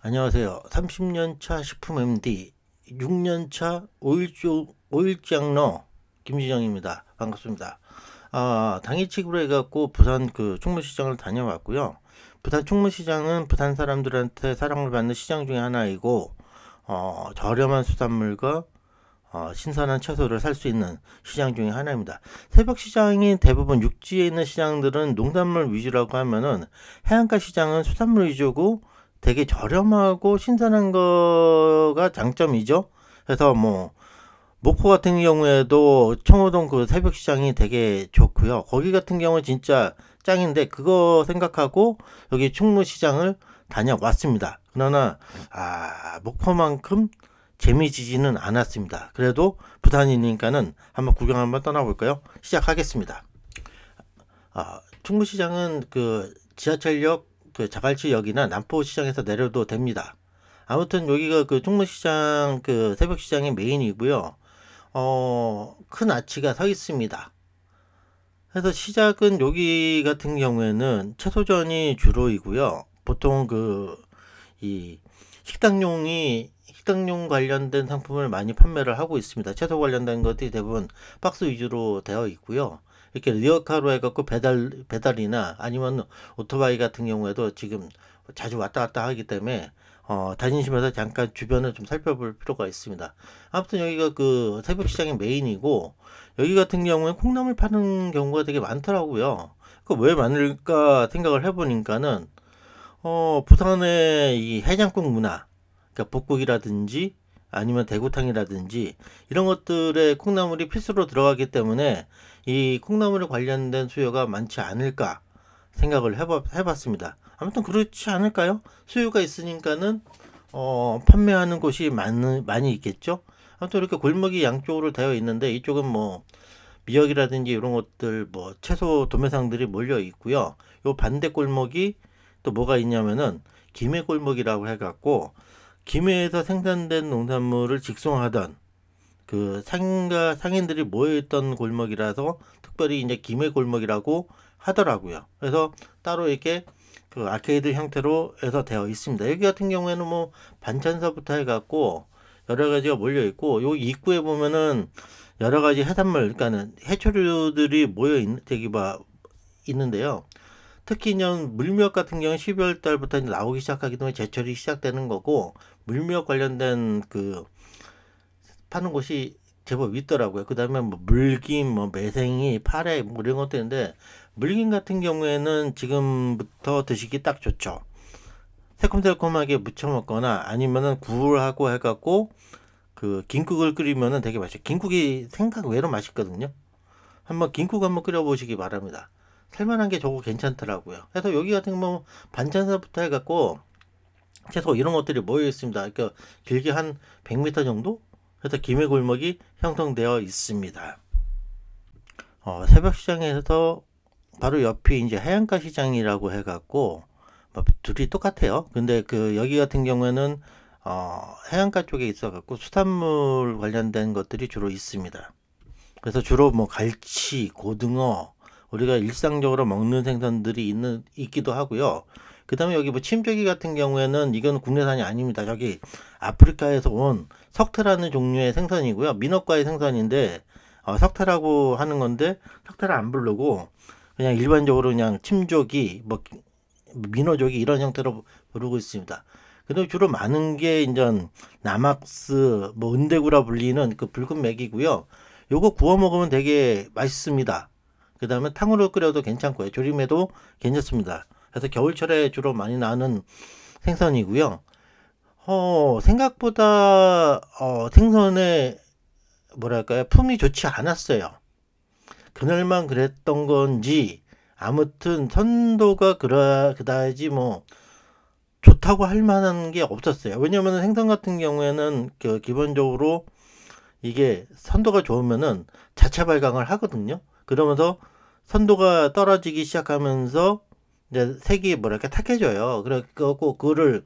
안녕하세요. 30년차 식품 MD, 6년차 오일장로 김지정입니다. 반갑습니다. 당일치기로 해갖고 부산 충무시장을 다녀왔고요. 부산 충무시장은 부산 사람들한테 사랑을 받는 시장 중에 하나이고, 저렴한 수산물과 신선한 채소를 살 수 있는 시장 중에 하나입니다. 새벽 시장이 대부분 육지에 있는 시장들은 농산물 위주라고 하면은 해안가 시장은 수산물 위주고 되게 저렴하고 신선한 거가 장점이죠. 그래서 목포 같은 경우에도 청호동 새벽 시장이 되게 좋고요. 거기 같은 경우 진짜 짱인데 그거 생각하고 여기 충무시장을 다녀왔습니다. 그러나 목포만큼 재미지지는 않았습니다. 그래도 부산이니까는 한번 구경 한번 떠나볼까요? 시작하겠습니다. 충무시장은 지하철역 자갈치역이나 남포시장에서 내려도 됩니다. 아무튼 여기가 충무시장 새벽시장의 메인이고요. 큰 아치가 서 있습니다. 그래서 시작은 여기 같은 경우에는 채소전이 주로이고요. 보통 이 식당용 관련된 상품을 많이 판매를 하고 있습니다. 채소 관련된 것들이 대부분 박스 위주로 되어 있고요. 이렇게 리어카로 해갖고 배달이나 아니면 오토바이 같은 경우에도 지금 자주 왔다 갔다 하기 때문에 다니시면서 잠깐 주변을 좀 살펴볼 필요가 있습니다. 아무튼 여기가 새벽 시장의 메인이고, 여기 같은 경우에 콩나물 파는 경우가 되게 많더라고요. 왜 많을까 생각을 해보니까는 부산의 이 해장국 문화, 그러니까 볶국이라든지 아니면 대구탕이라든지 이런 것들에 콩나물이 필수로 들어가기 때문에 이 콩나물에 관련된 수요가 많지 않을까 생각을 해봤습니다. 아무튼 그렇지 않을까요? 수요가 있으니까는 판매하는 곳이 많이 있겠죠. 아무튼 이렇게 골목이 양쪽으로 되어 있는데 이쪽은 미역이라든지 이런 것들 채소 도매상들이 몰려 있고요. 요 반대 골목이 또 뭐가 있냐면은 김해 골목이라고 해갖고 김해에서 생산된 농산물을 직송하던 상인들이 모여있던 골목이라서 특별히 이제 김해 골목이라고 하더라고요. 그래서 따로 이렇게 아케이드 형태로 해서 되어 있습니다. 여기 같은 경우에는 반찬서부터 해갖고 여러 가지가 몰려 있고, 요 입구에 보면은 여러 가지 해산물, 그러니까는 해초류들이 있는데요. 특히 물미역 같은 경우는 12월 달부터 나오기 시작하기 때문에 제철이 시작되는 거고, 물미역 관련된 파는 곳이 제법 있더라고요. 그 다음에 물김, 매생이, 파래 이런 것도 있는데, 물김 같은 경우에는 지금부터 드시기 딱 좋죠. 새콤새콤하게 무쳐 먹거나 아니면은 굴하고 해갖고 김국을 끓이면은 되게 맛있어요. 김국이 생각 외로 맛있거든요. 김국 한번 끓여보시기 바랍니다. 살만한 게 저거 괜찮더라고요. 그래서 여기 같은 경우 반찬서부터 해갖고 채소 이런 것들이 모여 있습니다. 그러니까 길게 한 100m 정도? 그래서 김해 골목이 형성되어 있습니다. 새벽 시장에서 바로 옆이 이제 해안가 시장이라고 해갖고 둘이 똑같아요. 근데 여기 같은 경우에는 해안가 쪽에 있어갖고 수산물 관련된 것들이 주로 있습니다. 그래서 주로 갈치, 고등어, 우리가 일상적으로 먹는 생선들이 있기도 하고요. 그 다음에 여기 침조기 같은 경우에는 이건 국내산이 아닙니다. 저기 아프리카에서 온 석태라는 종류의 생선이고요. 민어과의 생선인데 석태라고 하는 건데 석태를 안 부르고 그냥 일반적으로 그냥 침조기, 민어조기 이런 형태로 부르고 있습니다. 근데 주로 많은 게 이제 나막스, 은대구라 불리는 붉은 맥이고요. 요거 구워 먹으면 되게 맛있습니다. 그 다음에 탕으로 끓여도 괜찮고요. 조림해도 괜찮습니다. 그래서 겨울철에 주로 많이 나오는 생선이고요. 생각보다 생선의 품이 좋지 않았어요. 그날만 그랬던 건지 아무튼 선도가 그다지 좋다고 할 만한 게 없었어요. 왜냐면 생선 같은 경우에는 기본적으로 이게 선도가 좋으면은 자체 발광을 하거든요. 그러면서 선도가 떨어지기 시작하면서 이제 색이 탁해져요. 그래갖고 그거를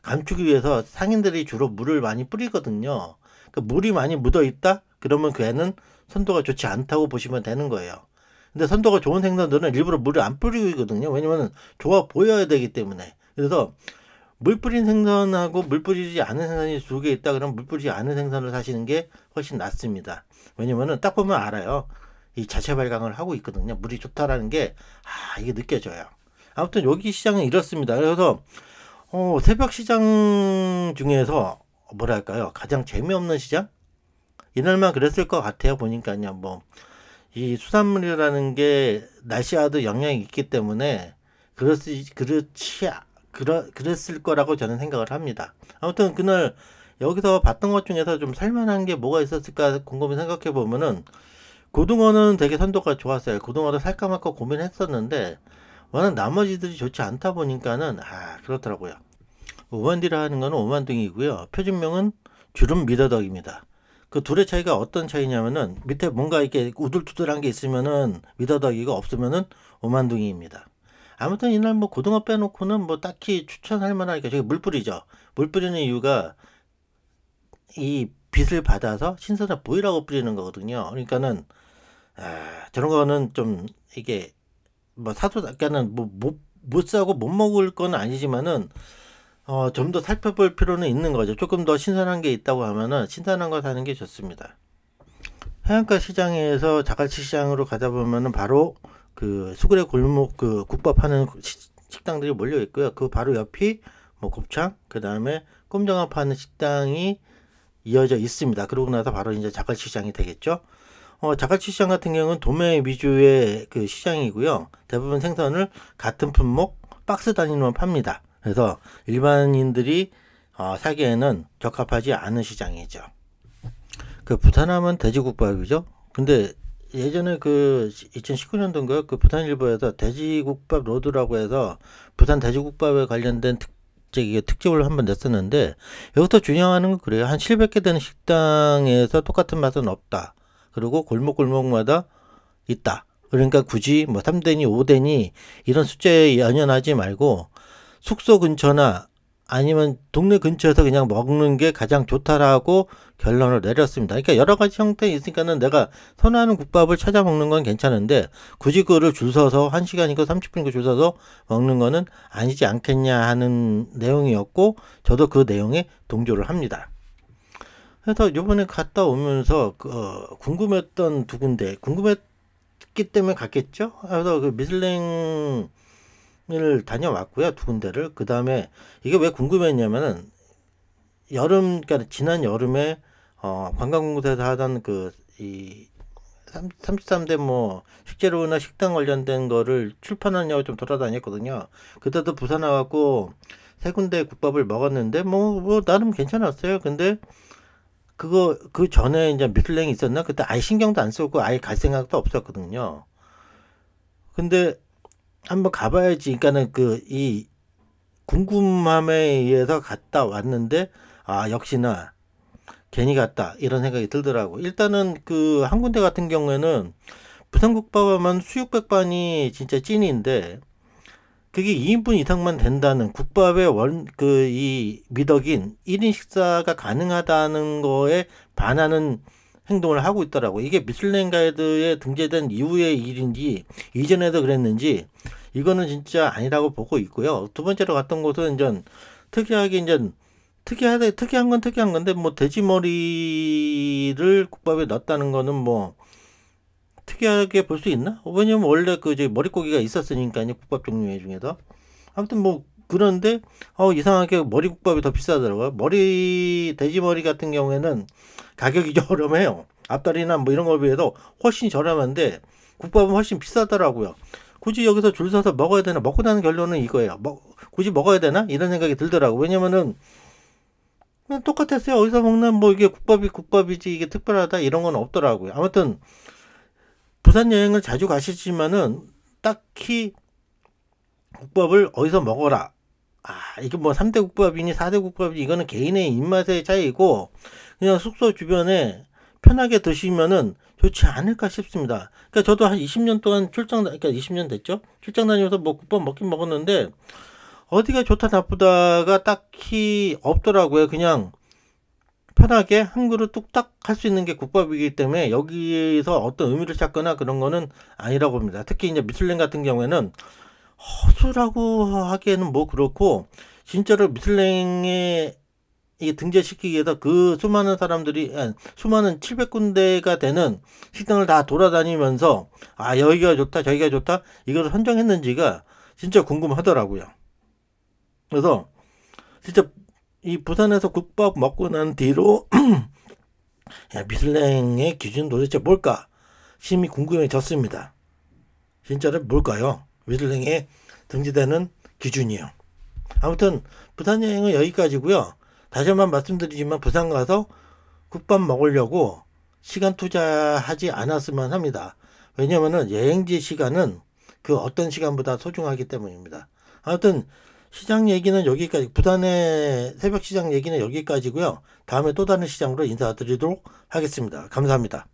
감추기 위해서 상인들이 주로 물을 많이 뿌리거든요. 물이 많이 묻어 있다? 그러면 그 애는 선도가 좋지 않다고 보시면 되는 거예요. 근데 선도가 좋은 생선들은 일부러 물을 안 뿌리거든요. 왜냐면 좋아 보여야 되기 때문에. 그래서 물 뿌린 생선하고 물 뿌리지 않은 생선이 두 개 있다 그러면 물 뿌리지 않은 생선을 사시는 게 훨씬 낫습니다. 왜냐면은 딱 보면 알아요. 이 자체 발광을 하고 있거든요. 물이 좋다라는 게 이게 느껴져요. 아무튼 여기 시장은 이렇습니다. 그래서 새벽 시장 중에서 뭐랄까요, 가장 재미없는 시장? 이날만 그랬을 것 같아요. 보니까요. 뭐 이 수산물이라는 게 날씨와도 영향이 있기 때문에 그랬을 거라고 저는 생각을 합니다. 아무튼 그날 여기서 봤던 것 중에서 좀 살만한 게 뭐가 있었을까 곰곰이 생각해 보면은, 고등어는 되게 선도가 좋았어요. 고등어도 살까 말까 고민했었는데 워낙 나머지들이 좋지 않다 보니까는 그렇더라고요. 오만디라 하는 거는 오만둥이고요. 표준명은 주름 미더덕입니다. 그 둘의 차이가 어떤 차이냐면은, 밑에 뭔가 이렇게 우둘투둘한 게 있으면은 미더덕이고 없으면은 오만둥이입니다. 아무튼 이날 뭐 고등어 빼놓고는 뭐 딱히 추천할 만하니까, 저기 물 뿌리죠. 물 뿌리는 이유가 이 빛을 받아서 신선해 보이라고 뿌리는 거거든요. 그러니까는 저런 거는 좀 이게 뭐 사도 약간은 뭐 못 사고 못 먹을 건 아니지만은 좀 더 살펴볼 필요는 있는 거죠. 조금 더 신선한 게 있다고 하면은 신선한 거 사는 게 좋습니다. 해안가 시장에서 자갈치 시장으로 가다 보면은 바로 그 수구레 골목 그 국밥 하는 식당들이 몰려 있고요. 그 바로 옆이 뭐 곱창, 그 다음에 꼼장어 파는 식당이 이어져 있습니다. 그러고 나서 바로 이제 자갈치 시장이 되겠죠. 자갈치 시장 같은 경우는 도매 위주의 그 시장이고요. 대부분 생선을 같은 품목 박스 단위로만 팝니다. 그래서 일반인들이 사기에는 적합하지 않은 시장이죠. 그 부산하면 돼지국밥이죠. 근데 예전에 그 2019년도인가 그 부산일보에서 돼지국밥 로드라고 해서 부산 돼지국밥에 관련된 특집을 한번 냈었는데, 여기서 중요한 건 그래요. 한 700개 되는 식당에서 똑같은 맛은 없다. 그리고 골목골목마다 있다. 그러니까 굳이 뭐 3대니 5대니 이런 숫자에 연연하지 말고 숙소 근처나 아니면 동네 근처에서 그냥 먹는 게 가장 좋다라고 결론을 내렸습니다. 그러니까 여러 가지 형태 있으니까는 내가 선호하는 국밥을 찾아 먹는 건 괜찮은데, 굳이 그거를 줄 서서 1시간이고 30분이고 줄 서서 먹는 거는 아니지 않겠냐 하는 내용이었고, 저도 그 내용에 동조를 합니다. 그래서 요번에 갔다 오면서 궁금했던 두 군데, 궁금했기 때문에 갔겠죠? 그래서 그 미슐랭 을 다녀왔고요. 두 군데를. 그 다음에 이게 왜 궁금했냐면은, 그러니까 지난 여름에 관광공사에서 하던 이 33대 뭐 식재료나 식당 관련된 거를 출판하냐고 좀 돌아다녔거든요. 그때도 부산 와갖고 세 군데 국밥을 먹었는데 뭐 나름 괜찮았어요. 근데 그 전에 이제 미슐랭이 있었나? 그때 아예 신경도 안 쓰고 아예 갈 생각도 없었거든요. 근데 한번 가봐야지. 그러니까는 이 궁금함에 의해서 갔다 왔는데, 역시나 괜히 갔다 이런 생각이 들더라고. 일단은 그 한 군데 같은 경우에는 부산국밥하면 수육백반이 진짜 찐인데, 그게 2인분 이상만 된다는, 국밥의 이 미덕인 1인 식사가 가능하다는 거에 반하는 행동을 하고 있더라고. 이게 미슐랭 가이드에 등재된 이후의 일인지 이전에도 그랬는지 이거는 진짜 아니라고 보고 있고요. 두 번째로 갔던 곳은 이제 특이하게 이제 특이한 건 특이한 건데, 뭐 돼지머리를 국밥에 넣었다는 거는 뭐 특이하게 볼 수 있나? 왜냐면 원래 머릿고기가 있었으니까요. 국밥 종류 중에서. 아무튼 뭐 그런데 이상하게 머리국밥이 더 비싸더라고요. 돼지머리 같은 경우에는 가격이 저렴해요. 앞다리나 뭐 이런 거에 비해서 훨씬 저렴한데 국밥은 훨씬 비싸더라고요. 굳이 여기서 줄 서서 먹어야 되나? 먹고 나는 결론은 이거예요. 굳이 먹어야 되나? 이런 생각이 들더라고. 왜냐면은 그냥 똑같았어요. 어디서 먹는 뭐 이게 국밥이지 이게 특별하다 이런 건 없더라고요. 아무튼 부산 여행을 자주 가시지만은 딱히 국밥을 어디서 먹어라, 이게 뭐 3대 국밥이니 4대 국밥이니 이거는 개인의 입맛의 차이고, 그냥 숙소 주변에 편하게 드시면은 좋지 않을까 싶습니다. 그러니까 저도 한 20년 동안 그러니까 20년 됐죠? 출장 다니면서 뭐 국밥 먹긴 먹었는데 어디가 좋다 나쁘다가 딱히 없더라고요. 그냥 편하게 한 그릇 뚝딱 할 수 있는 게 국밥이기 때문에 여기서 어떤 의미를 찾거나 그런 거는 아니라고 봅니다. 특히 이제 미슐랭 같은 경우에는 허술하고 하기에는 뭐 그렇고, 진짜로 미슐랭에 이 등재시키기 위해서 그 수많은 사람들이 수많은 700군데가 되는 식당을 다 돌아다니면서 아 여기가 좋다 저기가 좋다 이걸 선정했는지가 진짜 궁금하더라고요. 그래서 진짜 이 부산에서 국밥 먹고 난 뒤로 야, 미슐랭의 기준 도대체 뭘까 심히 궁금해졌습니다. 진짜로 뭘까요? 미슐랭에 등재되는 기준이요. 아무튼 부산 여행은 여기까지고요. 다시 한번 말씀드리지만 부산 가서 국밥 먹으려고 시간 투자하지 않았으면 합니다. 왜냐면은 여행지 시간은 그 어떤 시간보다 소중하기 때문입니다. 아무튼 시장 얘기는 여기까지, 부산의 새벽 시장 얘기는 여기까지고요. 다음에 또 다른 시장으로 인사드리도록 하겠습니다. 감사합니다.